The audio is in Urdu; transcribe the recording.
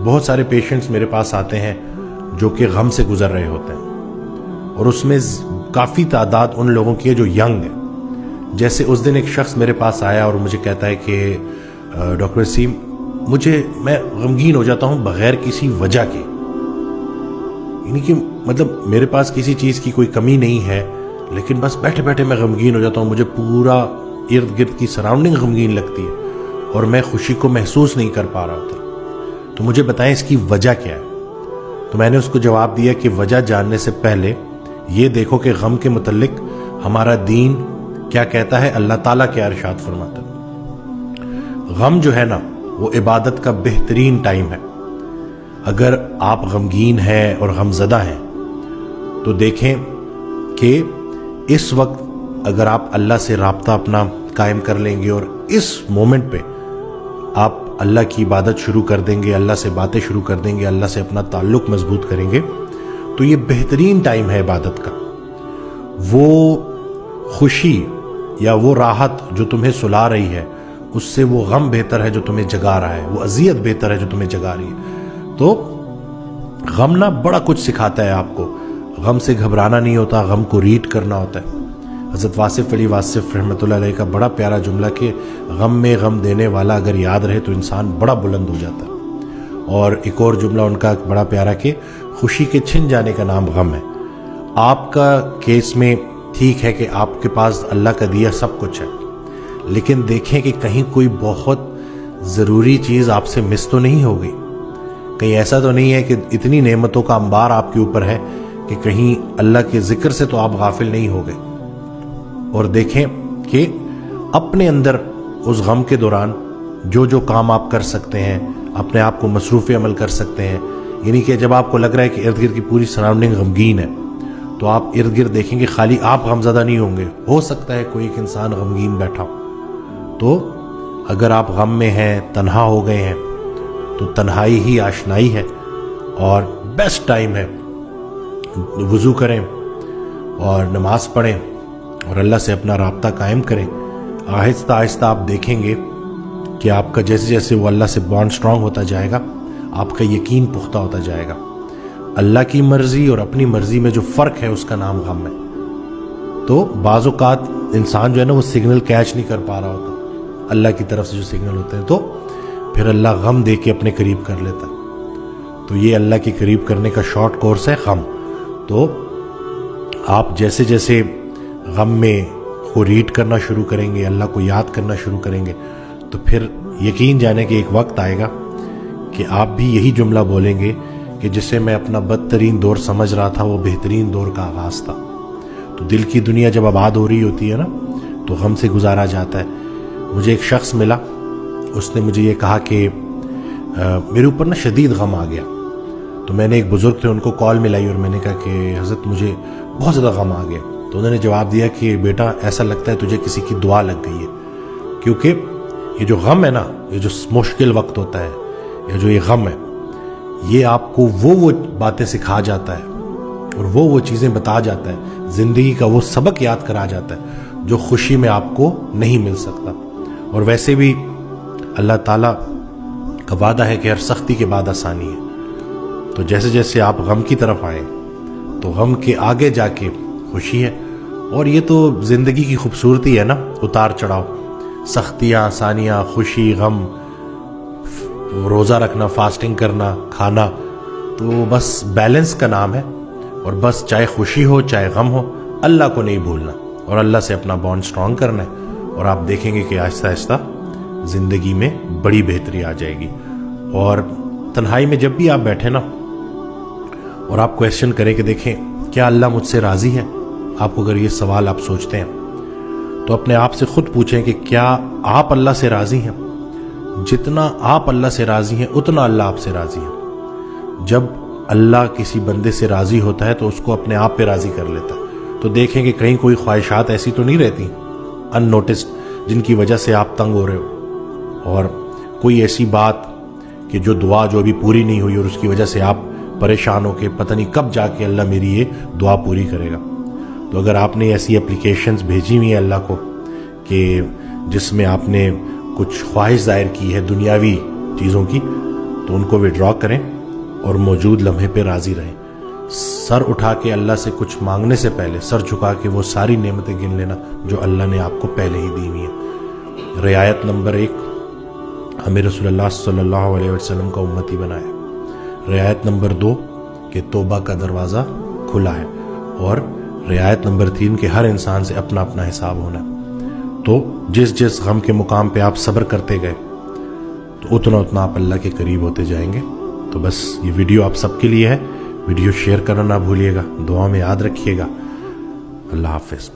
بہت سارے پیشنٹس میرے پاس آتے ہیں جو کہ غم سے گزر رہے ہوتے ہیں، اور اس میں کافی تعداد ان لوگوں کی ہے جو ینگ ہے۔ جیسے اس دن ایک شخص میرے پاس آیا اور مجھے کہتا ہے کہ ڈاکٹر وسیم، میں غمگین ہو جاتا ہوں بغیر کسی وجہ کے، یعنی کہ مطلب میرے پاس کسی چیز کی کوئی کمی نہیں ہے، لیکن بس بیٹھے بیٹھے میں غمگین ہو جاتا ہوں، مجھے پورا ارد گرد کی سراؤنڈنگ غمگین لگتی ہے اور میں خوشی کو محسوس نہیں کر پا رہا ہوتا۔ تو مجھے بتائیں اس کی وجہ کیا ہے؟ تو میں نے اس کو جواب دیا کہ وجہ جاننے سے پہلے یہ دیکھو کہ غم کے متعلق ہمارا دین کیا کہتا ہے، اللہ تعالیٰ کیا ارشاد فرماتا ہے۔ غم جو ہے نا وہ عبادت کا بہترین ٹائم ہے۔ اگر آپ غمگین ہیں اور غم زدہ ہیں تو دیکھیں کہ اس وقت اگر آپ اللہ سے رابطہ اپنا قائم کر لیں گے اور اس مومنٹ پہ آپ اللہ کی عبادت شروع کر دیں گے، اللہ سے باتیں شروع کر دیں گے، اللہ سے اپنا تعلق مضبوط کریں گے، تو یہ بہترین ٹائم ہے عبادت کا۔ وہ خوشی یا وہ راحت جو تمہیں سلا رہی ہے اس سے وہ غم بہتر ہے جو تمہیں جگا رہا ہے، وہ اذیت بہتر ہے جو تمہیں جگا رہی ہے۔ تو غم نہ بڑا کچھ سکھاتا ہے آپ کو۔ غم سے گھبرانا نہیں ہوتا، غم کو ریڈ کرنا ہوتا ہے۔ حضرت واصف علی واصف رحمۃ اللہ علیہ کا بڑا پیارا جملہ کہ غم میں غم دینے والا اگر یاد رہے تو انسان بڑا بلند ہو جاتا ہے۔ اور ایک اور جملہ ان کا بڑا پیارا کہ خوشی کے چھن جانے کا نام غم ہے۔ آپ کا کیس میں ٹھیک ہے کہ آپ کے پاس اللہ کا دیا سب کچھ ہے، لیکن دیکھیں کہ کہیں کوئی بہت ضروری چیز آپ سے مس تو نہیں ہو گئی، کہیں ایسا تو نہیں ہے کہ اتنی نعمتوں کا انبار آپ کے اوپر ہے کہ کہیں اللہ کے ذکر سے تو آپ غافل نہیں ہو گئے۔ اور دیکھیں کہ اپنے اندر اس غم کے دوران جو کام آپ کر سکتے ہیں، اپنے آپ کو مصروف عمل کر سکتے ہیں، یعنی کہ جب آپ کو لگ رہا ہے کہ ارد گرد کی پوری سراؤنڈنگ غمگین ہے تو آپ ارد گرد دیکھیں کہ خالی آپ غمزدہ نہیں ہوں گے، ہو سکتا ہے کوئی ایک انسان غمگین بیٹھا ہو۔ تو اگر آپ غم میں ہیں، تنہا ہو گئے ہیں، تو تنہائی ہی آشنائی ہے اور بیسٹ ٹائم ہے۔ وضو کریں اور نماز پڑھیں اور اللہ سے اپنا رابطہ قائم کریں۔ آہستہ آہستہ آپ دیکھیں گے کہ آپ کا جیسے جیسے وہ اللہ سے بانڈ سٹرونگ ہوتا جائے گا، آپ کا یقین پختہ ہوتا جائے گا۔ اللہ کی مرضی اور اپنی مرضی میں جو فرق ہے اس کا نام غم ہے۔ تو بعض اوقات انسان جو ہے نا وہ سگنل کیچ نہیں کر پا رہا ہوتا، اللہ کی طرف سے جو سگنل ہوتے ہیں، تو پھر اللہ غم دے کے اپنے قریب کر لیتا ہے۔ تو یہ اللہ کے قریب کرنے کا شارٹ کورس ہے غم۔ تو آپ جیسے جیسے غم میں کو ریڈ کرنا شروع کریں گے، اللہ کو یاد کرنا شروع کریں گے، تو پھر یقین جانے کہ ایک وقت آئے گا کہ آپ بھی یہی جملہ بولیں گے کہ جسے میں اپنا بدترین دور سمجھ رہا تھا وہ بہترین دور کا آغاز تھا۔ تو دل کی دنیا جب آباد ہو رہی ہوتی ہے نا تو غم سے گزارا جاتا ہے۔ مجھے ایک شخص ملا، اس نے مجھے یہ کہا کہ میرے اوپر نا شدید غم آ گیا۔ تو میں نے ایک بزرگ تھے ان کو کال ملائی اور میں نے کہا کہ حضرت مجھے بہت زیادہ غم آ گیا۔ تو انہوں نے جواب دیا کہ بیٹا ایسا لگتا ہے تجھے کسی کی دعا لگ گئی ہے، کیونکہ یہ جو غم ہے نا، یہ جو مشکل وقت ہوتا ہے یا جو یہ غم ہے، یہ آپ کو وہ باتیں سکھا جاتا ہے اور وہ چیزیں بتا جاتا ہے، زندگی کا وہ سبق یاد کرا جاتا ہے جو خوشی میں آپ کو نہیں مل سکتا۔ اور ویسے بھی اللہ تعالیٰ کا وعدہ ہے کہ ہر سختی کے بعد آسانی ہے۔ تو جیسے جیسے آپ غم کی طرف آئیں تو غم کے آگے جا کے خوشی ہے۔ اور یہ تو زندگی کی خوبصورتی ہے نا، اتار چڑھاؤ، سختیاں، آسانیاں، خوشی، غم، روزہ رکھنا، فاسٹنگ کرنا، کھانا، تو بس بیلنس کا نام ہے۔ اور بس چاہے خوشی ہو چاہے غم ہو، اللہ کو نہیں بھولنا اور اللہ سے اپنا بانڈ سٹرونگ کرنا ہے، اور آپ دیکھیں گے کہ آہستہ آہستہ زندگی میں بڑی بہتری آ جائے گی۔ اور تنہائی میں جب بھی آپ بیٹھیں نا اور آپ کویسچن کریں کہ دیکھیں کیا اللہ مجھ سے راضی ہے، آپ کو اگر یہ سوال آپ سوچتے ہیں تو اپنے آپ سے خود پوچھیں کہ کیا آپ اللہ سے راضی ہیں؟ جتنا آپ اللہ سے راضی ہیں اتنا اللہ آپ سے راضی ہے۔ جب اللہ کسی بندے سے راضی ہوتا ہے تو اس کو اپنے آپ پہ راضی کر لیتا ہے۔ تو دیکھیں کہ کہیں کوئی خواہشات ایسی تو نہیں رہتی ان نوٹسڈ جن کی وجہ سے آپ تنگ ہو رہے ہو، اور کوئی ایسی بات کہ جو دعا جو ابھی پوری نہیں ہوئی اور اس کی وجہ سے آپ پریشان ہو کے پتہ نہیں کب جا کے اللہ میری یہ دعا پوری کرے گا۔ تو اگر آپ نے ایسی اپلیکیشنز بھیجی ہوئی ہیں اللہ کو کہ جس میں آپ نے کچھ خواہش ظاہر کی ہے دنیاوی چیزوں کی، تو ان کو وڈرا کریں اور موجود لمحے پہ راضی رہیں. سر اٹھا کے اللہ سے کچھ مانگنے سے پہلے سر جھکا کے وہ ساری نعمتیں گن لینا جو اللہ نے آپ کو پہلے ہی دی ہوئی ہیں. رعایت نمبر 1، ہمیں رسول اللہ صلی اللہ علیہ وسلم کا امتی بنایا. رعایت نمبر 2 کہ توبہ کا دروازہ کھلا ہے. اور رعایت نمبر 3 کہ ہر انسان سے اپنا اپنا حساب ہونا ہے. تو جس غم کے مقام پہ آپ صبر کرتے گئے تو اتنا آپ اللہ کے قریب ہوتے جائیں گے. تو بس یہ ویڈیو آپ سب کے لیے ہے. ویڈیو شیئر کرنا نہ بھولیے گا، دعا میں یاد رکھیے گا. اللہ حافظ.